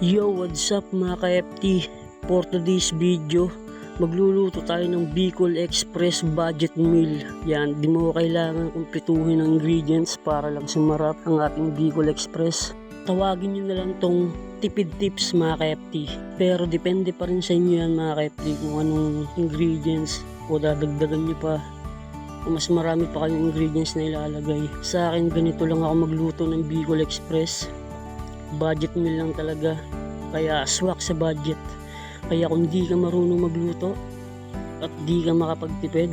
Yo, what's up mga ka-FT? For today's video, magluluto tayo ng Bicol Express Budget Meal. Yan, di mo kailangan kumpletuhin ng ingredients para lang sumarap ang ating Bicol Express. Tawagin nyo na lang tong tipid tips mga ka-FT. Pero depende pa rin sa inyo yan mga ka-FT kung anong ingredients o dadagdagan nyo pa. Kung mas marami pa kayong ingredients na ilalagay. Sa akin, ganito lang ako magluto ng Bicol Express. Budget meal lang talaga, kaya swak sa budget. Kaya kung di ka marunong magluto at di ka makapagtipid,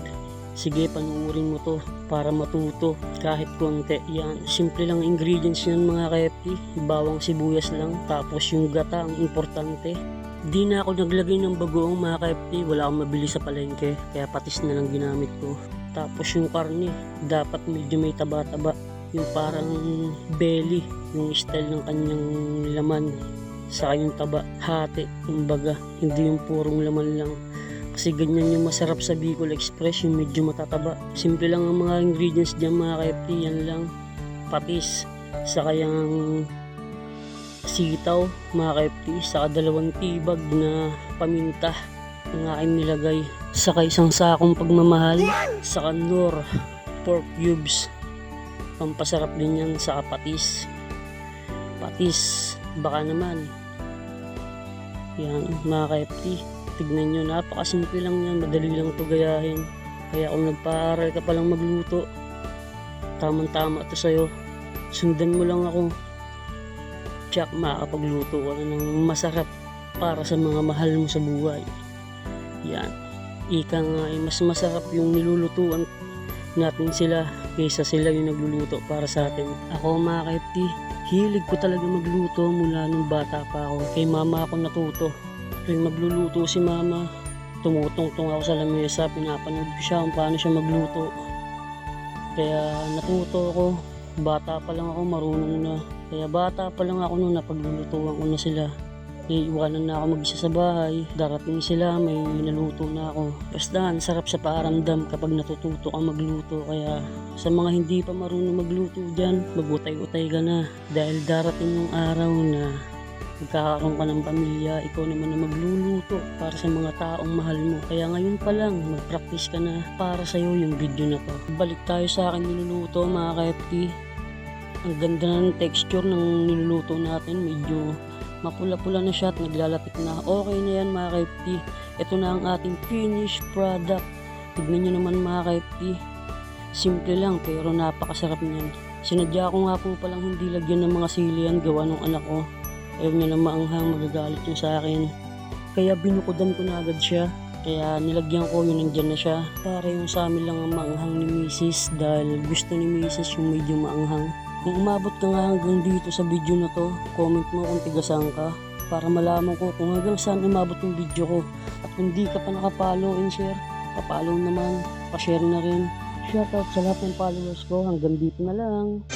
sige, panuorin mo to para matuto kahit konti. Yan, simple lang ingredients yan mga ka-FT. Bawang sibuyas lang, tapos yung gata ang importante. Di na ako naglagay ng bagoong mga ka-FT, wala akong mabili sa palengke, kaya patis na lang ginamit ko. Tapos yung karne, dapat medyo may taba-taba, yung parang belly, yung style ng kanyang laman, saka yung taba, hati, kumbaga, hindi yung purong laman lang. Kasi ganyan yung masarap sa Bicol Express, yung medyo matataba. Simple lang ang mga ingredients dyan mga ka-FT, yan lang. Patis, saka yung sitaw mga ka-FT, saka 2 tibag na paminta ang aking nilagay, saka isang sakong pagmamahal, saka nor, pork cubes, pampasarap din yan, saka patis, baka naman. Yan mga ka-FT, tignan nyo, napakasimple lang yan, madali lang ito gayahin. Kaya kung nagpaaral ka palang magluto, tamang tama ito sa'yo. Sundan mo lang ako, tsak makakapagluto ka na ng masarap para sa mga mahal mo sa buhay. Yan, ika nga mas masarap yung nilulutuan natin sila kaysa sila yung nagluluto para sa atin. Ako mga ka-FT, hilig ko talaga magluto mula nung bata pa ako. Kay mama ako natuto. Tuwing magluluto si mama, tumutungtong ako sa lamesa, pinapanood ko siya kung paano siya magluto. Kaya natuto ako, bata pa lang ako, marunong na. Kaya bata pa lang ako nung napaglulutuan ko na sila. Iiwanan na ako mag-isa sa bahay, darating sila, may naluto na ako. Basta ang sarap sa pakiramdam kapag natututo kang magluto. Kaya sa mga hindi pa marunong magluto dyan, mag-utay-utay ka na. Dahil darating yung araw na magkakaroon ka ng pamilya, ikaw naman na magluluto para sa mga taong mahal mo. Kaya ngayon pa lang, mag-practice ka na para sa'yo yung video na to. Balik tayo sa akin niluluto mga ka-FT. Ang ganda ng texture ng niluluto natin, medyo mapula-pula na siya at naglalapit na. Okay na yan mga ka-FT. Ito na ang ating finished product. Tignan nyo naman mga ka-FT. Simple lang pero napakasarap niyan. Sinadya ko nga po palang hindi lagyan ng mga sili yan, gawa ng anak ko. Ayaw niya na maanghang, magagalit yung sa akin. Kaya binukudan ko na agad siya. Kaya nilagyan ko yun, nandyan na siya. Para yung sa amin lang ang maanghang ni Mrs. Dahil gusto ni Mrs. yung medyo maanghang. Kung umabot ka nga hanggang dito sa video na to, comment mo kung tigasan ka para malaman ko kung hanggang saan umabot yung video ko. At kung di ka pa nakapollow and share, papollow naman, pa-share na rin. Shoutout sa lahat ng followers ko, hanggang dito na lang.